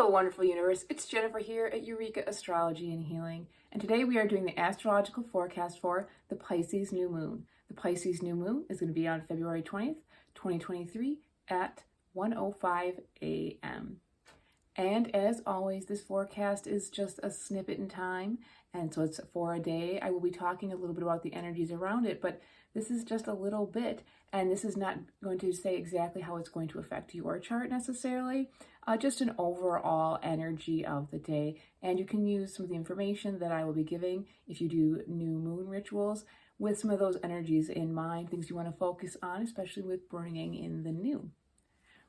Hello, wonderful universe. It's Jennifer here at Eureka Astrology and Healing. And today we are doing the astrological forecast for the Pisces new moon. The Pisces new moon is going to be on February 20th, 2023 at 1:05 a.m. And as always, this forecast is just a snippet in time, and so it's for a day. I will be talking a little bit about the energies around it, but this is just a little bit, and this is not going to say exactly how it's going to affect your chart necessarily, just an overall energy of the day. And you can use some of the information that I will be giving if you do new moon rituals with some of those energies in mind, things you want to focus on, especially with bringing in the new.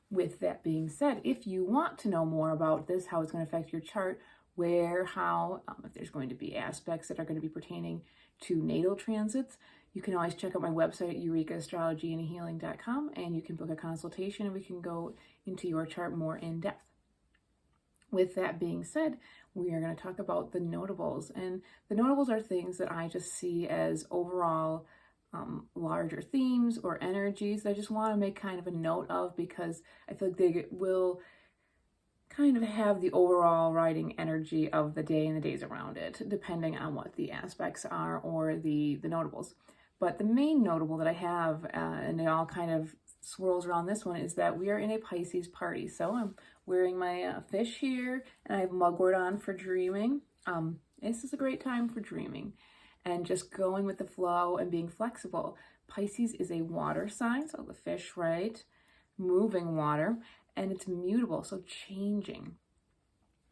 With that being said, if you want to know more about this, how it's going to affect your chart, where, how, if there's going to be aspects that are going to be pertaining to natal transits, you can always check out my website, EurekaAstrologyandHealing.com, and you can book a consultation and we can go into your chart more in depth. With that being said, we are going to talk about the notables. And the notables are things that I just see as overall larger themes or energies that I just want to make kind of a note of, because I feel like they will kind of have the overall riding energy of the day and the days around it, depending on what the aspects are or the notables. But the main notable that I have, and it all kind of swirls around this one, is that we are in a Pisces party. So I'm wearing my fish here, and I have mugwort on for dreaming. This is a great time for dreaming and just going with the flow and being flexible. Pisces is a water sign, so the fish, right? Moving water, and it's mutable, so changing.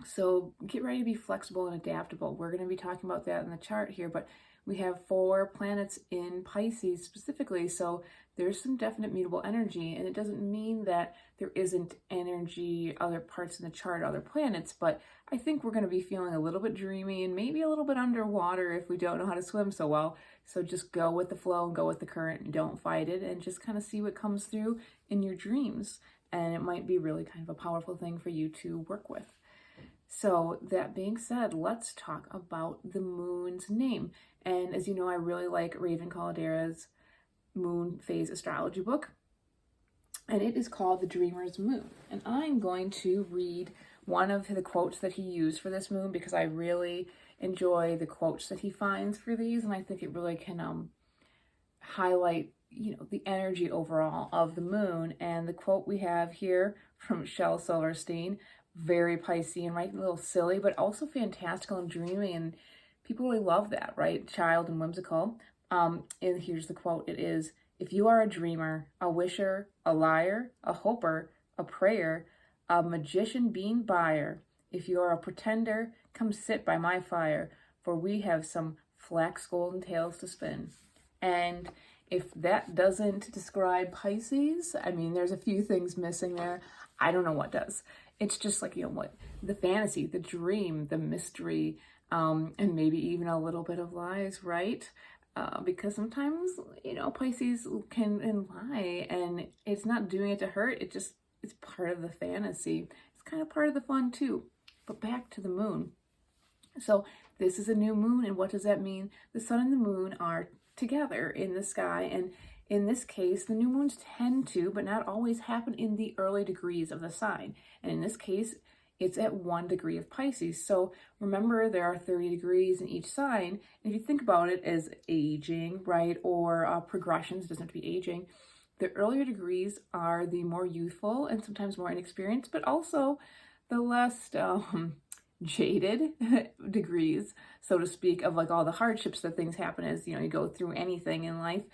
So get ready to be flexible and adaptable. We're going to be talking about that in the chart here, but we have 4 planets in Pisces specifically, so there's some definite mutable energy, and it doesn't mean that there isn't energy, other parts in the chart, other planets, but I think we're going to be feeling a little bit dreamy and maybe a little bit underwater if we don't know how to swim so well. So just go with the flow and go with the current and don't fight it, and just kind of see what comes through in your dreams. And it might be really kind of a powerful thing for you to work with. So that being said, let's talk about the moon's name. And as you know, I really like Raven Caldera's moon phase astrology book, and it is called The Dreamer's Moon. And I'm going to read one of the quotes that he used for this moon, because I really enjoy the quotes that he finds for these, and I think it really can highlight, the energy overall of the moon. And the quote we have here from Shel Silverstein, very Piscean, right? A little silly, but also fantastical and dreamy, and people really love that, right? Child and whimsical. And here's the quote. It is, "If you are a dreamer, a wisher, a liar, a hoper, a prayer, a magician being buyer, if you are a pretender, come sit by my fire, for we have some flax golden tales to spin." And if that doesn't describe Pisces, I mean, there's a few things missing there. I don't know what does. It's just like, what the fantasy, the dream, the mystery, and maybe even a little bit of lies, right? Because sometimes, Pisces can lie, and it's not doing it to hurt. It's part of the fantasy. It's kind of part of the fun too. But back to the moon. So this is a new moon, and what does that mean? The sun and the moon are together in the sky, and in this case, the new moons tend to, but not always, happen in the early degrees of the sign. And in this case, it's at 1 degree of Pisces. So remember, there are 30 degrees in each sign. And if you think about it as aging, right, or progressions, it doesn't have to be aging, the earlier degrees are the more youthful and sometimes more inexperienced, but also the less jaded degrees, so to speak, of like all the hardships that things happen as, you go through anything in life.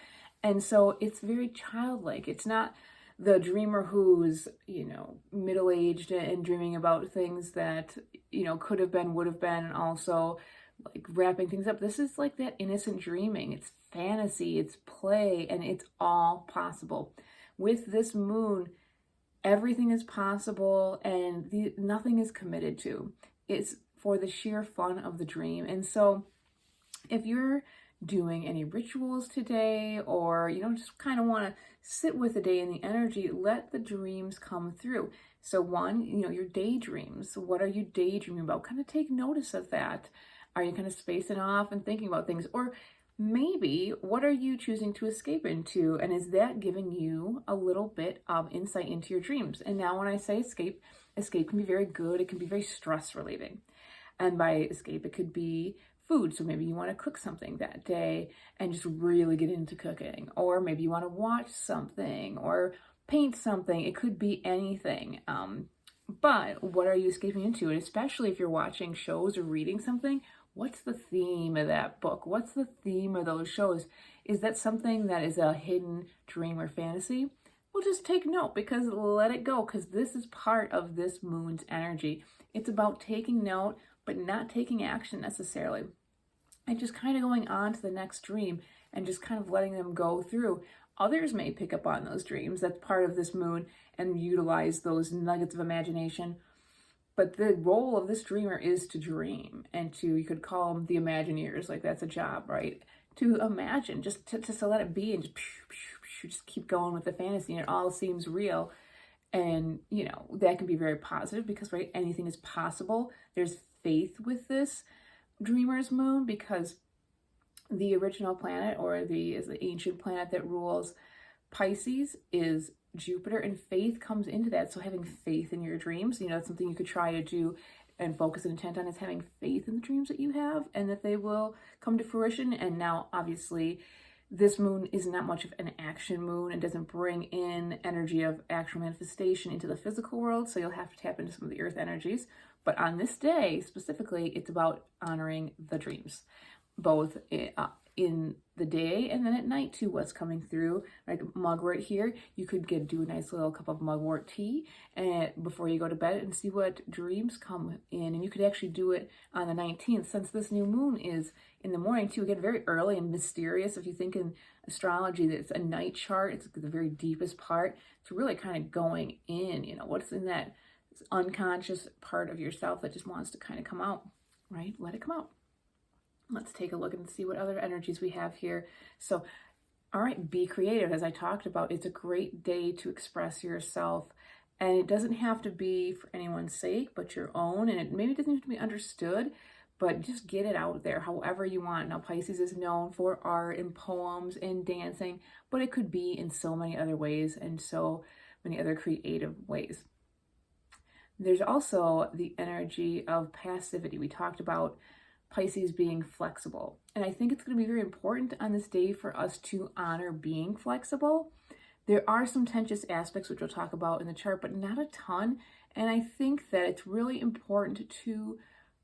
And so it's very childlike. It's not the dreamer who's, middle-aged and dreaming about things that, could have been, would have been, and also like wrapping things up. This is like that innocent dreaming. It's fantasy, it's play, and it's all possible. With this moon, everything is possible, and nothing is committed to. It's for the sheer fun of the dream. And so if you're doing any rituals today, or just kind of want to sit with the day and the energy, let the dreams come through. So one, your daydreams. What are you daydreaming about? Kind of take notice of that. Are you kind of spacing off and thinking about things? Or maybe what are you choosing to escape into? And is that giving you a little bit of insight into your dreams? And now when I say escape, escape can be very good. It can be very stress relieving. And by escape, it could be food. So maybe you want to cook something that day and just really get into cooking. Or maybe you want to watch something or paint something. It could be anything. But what are you escaping into? And especially if you're watching shows or reading something, what's the theme of that book? What's the theme of those shows? Is that something that is a hidden dream or fantasy? Well, just take note, because let it go, because this is part of this moon's energy. It's about taking note, but not taking action necessarily. And just kind of going on to the next dream and just kind of letting them go through. Others may pick up on those dreams. That's part of this moon and utilize those nuggets of imagination. But the role of this dreamer is to dream and to, you could call them the Imagineers, like that's a job, right? To imagine, just to let it be and just keep going with the fantasy, and it all seems real. And, you know, that can be very positive because, right, anything is possible. There's faith with this dreamer's moon because the original planet, or the ancient planet that rules Pisces, is Jupiter, and faith comes into that. So having faith in your dreams, you know, it's something you could try to do and focus and intent on, is having faith in the dreams that you have and that they will come to fruition. And now, obviously, this moon is not much of an action moon and doesn't bring in energy of actual manifestation into the physical world. So you'll have to tap into some of the earth energies. But on this day, specifically, it's about honoring the dreams, both in the day and then at night too, what's coming through. Like mugwort here, you could do a nice little cup of mugwort tea and before you go to bed and see what dreams come in. And you could actually do it on the 19th, since this new moon is in the morning too. Again, very early and mysterious. If you think in astrology that it's a night chart, it's the very deepest part. It's really kind of going in, you know, what's in that unconscious part of yourself that just wants to kind of come out, right? Let it come out. Let's take a look and see what other energies we have here. So, all right, be creative. As I talked about, it's a great day to express yourself. And it doesn't have to be for anyone's sake, but your own. And it maybe doesn't have to be understood, but just get it out there however you want. Now, Pisces is known for art and poems and dancing, but it could be in so many other ways and so many other creative ways. There's also the energy of passivity. We talked about Pisces being flexible. And I think it's going to be very important on this day for us to honor being flexible. There are some tenuous aspects, which we'll talk about in the chart, but not a ton. And I think that it's really important to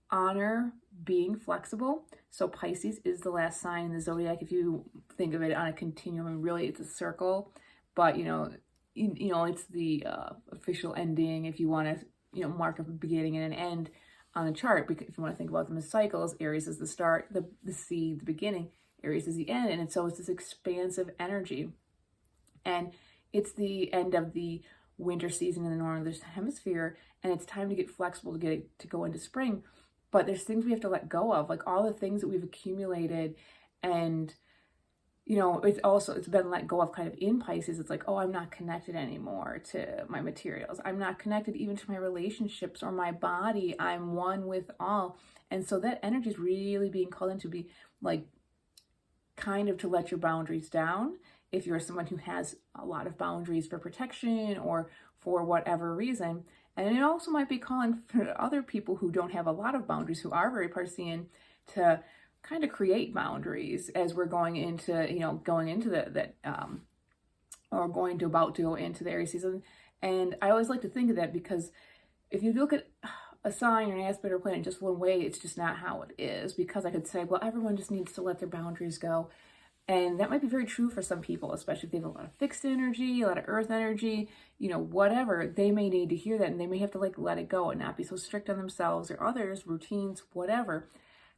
honor being flexible. So Pisces is the last sign in the zodiac. If you think of it on a continuum, really it's a circle, but it's the official ending. If you want to, mark up a beginning and an end on the chart, because if you want to think about them as cycles, Aries is the start, the seed, the beginning, Aries is the end, and so it's this expansive energy. And it's the end of the winter season in the northern hemisphere, and it's time to get flexible to go into spring. But there's things we have to let go of, like all the things that we've accumulated, and it's been let go of kind of in Pisces. It's like, oh, I'm not connected anymore to my materials. I'm not connected even to my relationships or my body. I'm one with all. And so that energy is really being called in to be like kind of to let your boundaries down. If you're someone who has a lot of boundaries for protection or for whatever reason. And it also might be calling for other people who don't have a lot of boundaries, who are very Piscean, to kind of create boundaries as we're going into about to go into the Aries season. And I always like to think of that, because if you look at a sign or an aspect or planet just one way, it's just not how it is. Because I could say, well, everyone just needs to let their boundaries go. And that might be very true for some people, especially if they have a lot of fixed energy, a lot of earth energy, whatever. They may need to hear that, and they may have to let it go and not be so strict on themselves or others, routines, whatever.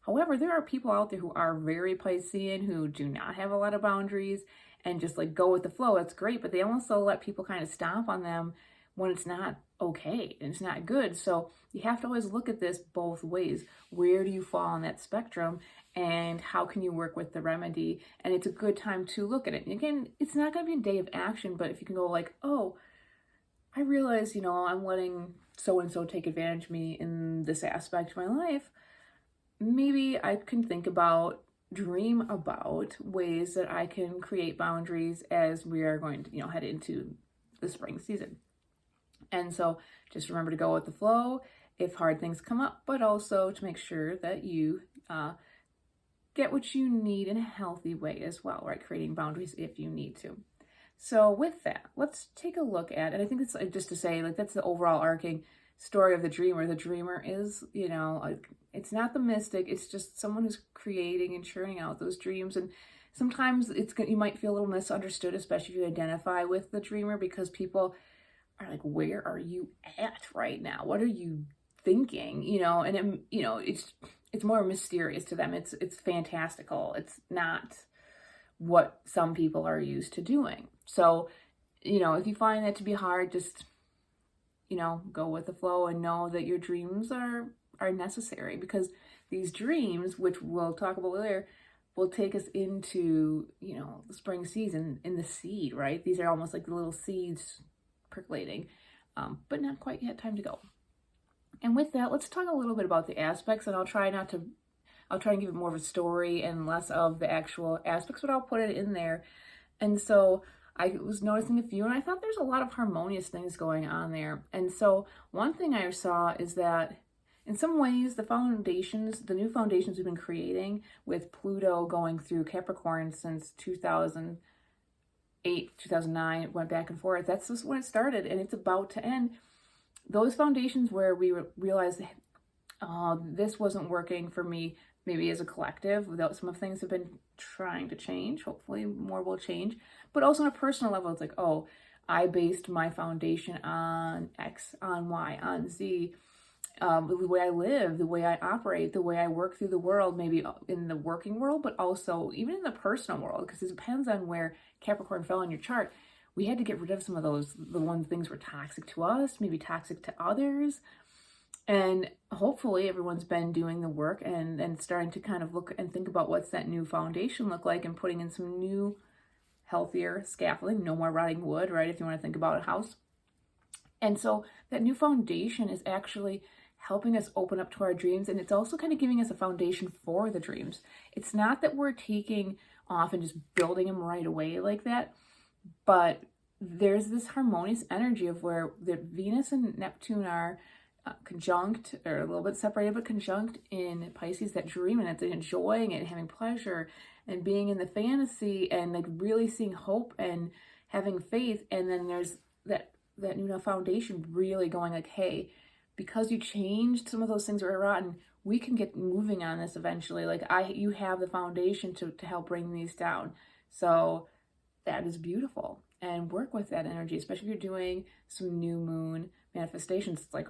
However, there are people out there who are very Piscean, who do not have a lot of boundaries and just go with the flow. That's great, but they also let people kind of stomp on them when it's not okay and it's not good. So you have to always look at this both ways. Where do you fall on that spectrum, and how can you work with the remedy? And it's a good time to look at it. And again, it's not going to be a day of action, but if you can go oh, I realize, I'm letting so-and-so take advantage of me in this aspect of my life. Maybe I can dream about ways that I can create boundaries as we are going to, head into the spring season. And so just remember to go with the flow if hard things come up, but also to make sure that you get what you need in a healthy way as well, right? Creating boundaries if you need to. So with that, let's take a look at, and I think it's just to say, like, that's the overall arcing story of the dreamer. The dreamer is, it's not the mystic, it's just someone who's creating and churning out those dreams. And sometimes you might feel a little misunderstood, especially if you identify with the dreamer, because people are like, where are you at right now? What are you thinking? And it's more mysterious to them. It's fantastical. It's not what some people are used to doing. So, if you find that to be hard, just, go with the flow and know that your dreams are necessary, because these dreams, which we'll talk about later, will take us into, the spring season in the seed, right? These are almost like the little seeds percolating, but not quite yet time to go. And with that, let's talk a little bit about the aspects, and I'll try and give it more of a story and less of the actual aspects, but I'll put it in there. And so I was noticing a few, and I thought there's a lot of harmonious things going on there. And so one thing I saw is that in some ways, the new foundations we've been creating with Pluto going through Capricorn since 2008, 2009, it went back and forth. That's just when it started, and it's about to end. Those foundations where we realized, this wasn't working for me, maybe as a collective, without some of the things have been trying to change. Hopefully more will change. But also on a personal level, it's like, I based my foundation on X, on Y, on Z. The way I live, the way I operate, the way I work through the world, maybe in the working world, but also even in the personal world, because it depends on where Capricorn fell in your chart. We had to get rid of some of the things were toxic to us, maybe toxic to others. And hopefully everyone's been doing the work and starting to kind of look and think about what's that new foundation look like, and putting in some new, healthier scaffolding, no more rotting wood, right? If you want to think about a house. And so that new foundation is actually helping us open up to our dreams, and it's also kind of giving us a foundation for the dreams. It's not that we're taking off and just building them right away like that, but there's this harmonious energy of where the Venus and Neptune are conjunct, or a little bit separated, but conjunct in Pisces, that dream, and it's enjoying it, having pleasure, and being in the fantasy, and like really seeing hope and having faith. And then there's that new foundation really going like, hey, because you changed some of those things that were rotten, we can get moving on this eventually. Like you have the foundation to help bring these down. So that is beautiful, and work with that energy, especially if you're doing some new moon manifestations. It's like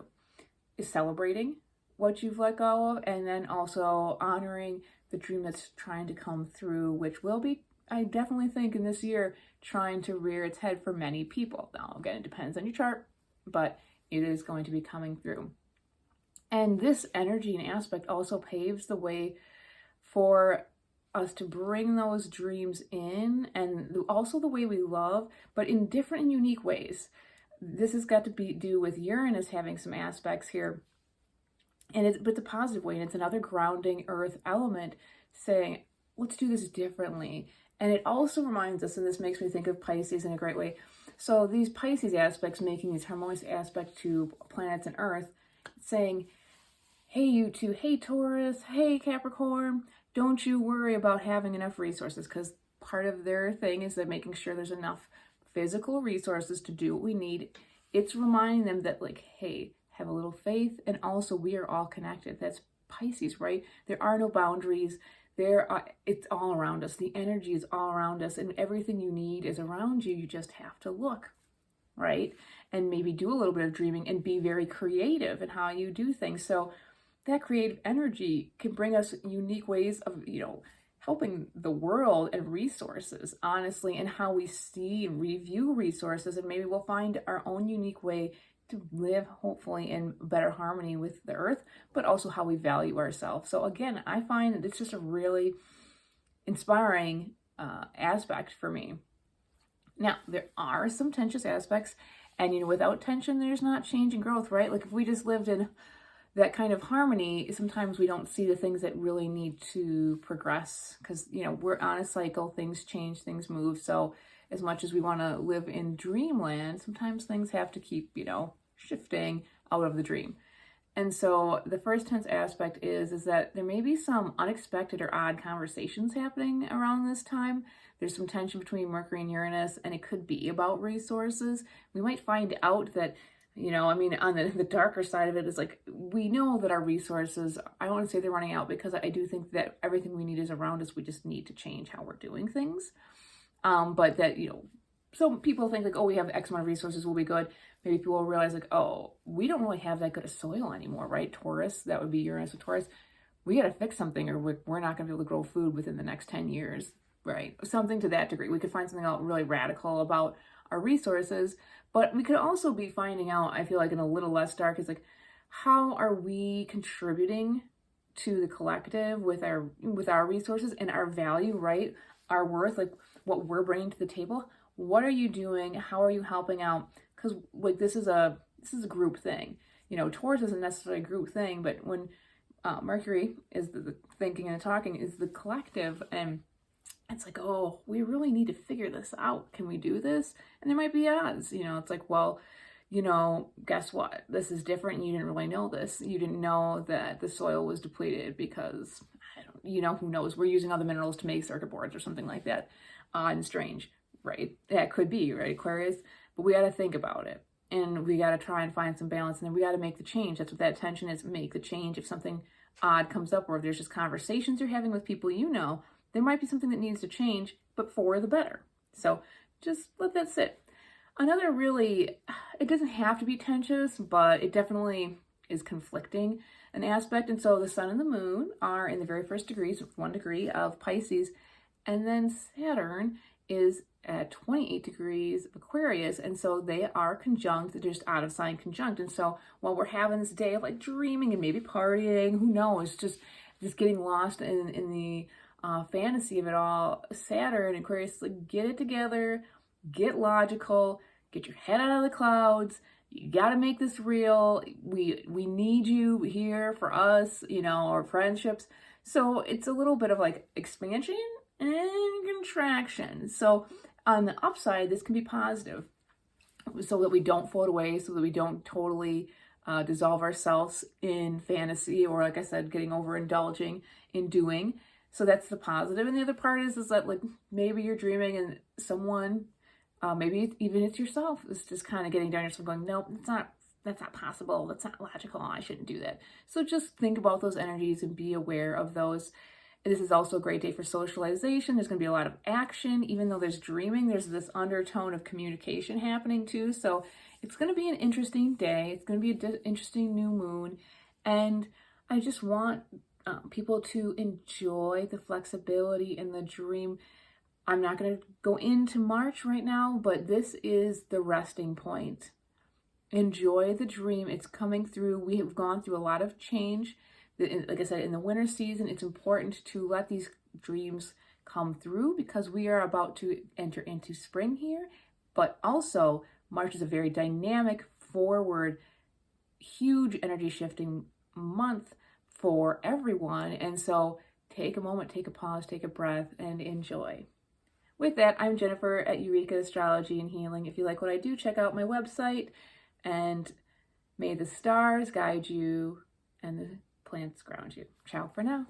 celebrating what you've let go of, and then also honoring the dream that's trying to come through, which will be, I definitely think, in this year, trying to rear its head for many people. Now, again, it depends on your chart, but it is going to be coming through. And this energy and aspect also paves the way for us to bring those dreams in, and also the way we love, but in different and unique ways. This has got to do with Uranus having some aspects here, but it's a positive way, and it's another grounding earth element saying, let's do this differently. And it also reminds us, and this makes me think of Pisces in a great way. So these Pisces aspects making these harmonious aspects to planets and earth, saying, hey, you two, hey, Taurus, hey, Capricorn, don't you worry about having enough resources, because part of their thing is that making sure there's enough physical resources to do what we need. It's reminding them that, like, hey, have a little faith, and also we are all connected. That's Pisces, right? There are no boundaries. It's all around us. The energy is all around us, and everything you need is around you. You just have to look, right? And maybe do a little bit of dreaming and be very creative in how you do things. So that creative energy can bring us unique ways of, helping the world and resources, honestly, and how we see and review resources. And maybe we'll find our own unique way to live, hopefully, in better harmony with the earth, but also how we value ourselves. So again, I find that it's just a really inspiring aspect for me. Now, there are some tensious aspects, and without tension, there's not change and growth, right? Like if we just lived in that kind of harmony, sometimes we don't see the things that really need to progress, because we're on a cycle, things change, things move. So as much as we want to live in dreamland, sometimes things have to keep shifting out of the dream. And so the first tense aspect is that there may be some unexpected or odd conversations happening around this time. There's some tension between Mercury and Uranus, and it could be about resources. We might find out that, on the darker side of it is like, we know that our resources, I don't want to say they're running out, because I do think that everything we need is around us. We just need to change how we're doing things. But that, some people think like, oh, we have X amount of resources, we'll be good. Maybe people will realize like, oh, we don't really have that good of soil anymore, right? Taurus, that would be Uranus with Taurus. We got to fix something, or we're not going to be able to grow food within the next 10 years, right? Something to that degree. We could find something out really radical about our resources, but we could also be finding out, I feel like in a little less dark, is like, how are we contributing to the collective with our resources and our value, right? Our worth, like what we're bringing to the table. What are you doing? How are you helping out? Because like this is a group thing. Taurus isn't necessarily a group thing, but when Mercury is the thinking and the talking, is the collective, and it's like, oh, we really need to figure this out. Can we do this? And there might be odds. It's like, well, guess what? This is different. You didn't really know this. You didn't know that the soil was depleted because, who knows? We're using other minerals to make circuit boards or something like that. Odd and strange, right? That could be, right, Aquarius? But we got to think about it. And we got to try and find some balance. And then we got to make the change. That's what that tension is, make the change. If something odd comes up, or if there's just conversations you're having with people there might be something that needs to change, but for the better. So just let that sit. Another really, it doesn't have to be tenuous, but it definitely is conflicting an aspect. And so the sun and the moon are in the very first degrees, 1 degree of Pisces, and then Saturn is at 28 degrees of Aquarius. And so they are conjunct, they're just out of sign conjunct. And so while we're having this day of like dreaming and maybe partying, who knows, just getting lost in the fantasy of it all, Saturn and Aquarius, like, get it together, get logical, get your head out of the clouds. You got to make this real. We need you here for us, our friendships. So it's a little bit of like expansion and contraction. So on the upside, this can be positive, so that we don't float away, so that we don't totally dissolve ourselves in fantasy, or like I said, getting overindulging in doing. So that's the positive. And the other part is that like maybe you're dreaming and someone, maybe even it's yourself, is just kind of getting down yourself going, nope, that's not possible. That's not logical. I shouldn't do that. So just think about those energies and be aware of those. This is also a great day for socialization. There's going to be a lot of action. Even though there's dreaming, there's this undertone of communication happening too. So it's going to be an interesting day. It's going to be an interesting new moon. And I just want people to enjoy the flexibility in the dream. I'm not going to go into March right now, but this is the resting point. Enjoy the dream. It's coming through. We have gone through a lot of change. Like I said, in the winter season, it's important to let these dreams come through, because we are about to enter into spring here. But also, March is a very dynamic, forward, huge energy shifting month for everyone. And so take a moment, take a pause, take a breath, and enjoy. With that, I'm Jennifer at Eureka Astrology and Healing. If you like what I do, check out my website, and may the stars guide you and the plants ground you. Ciao for now.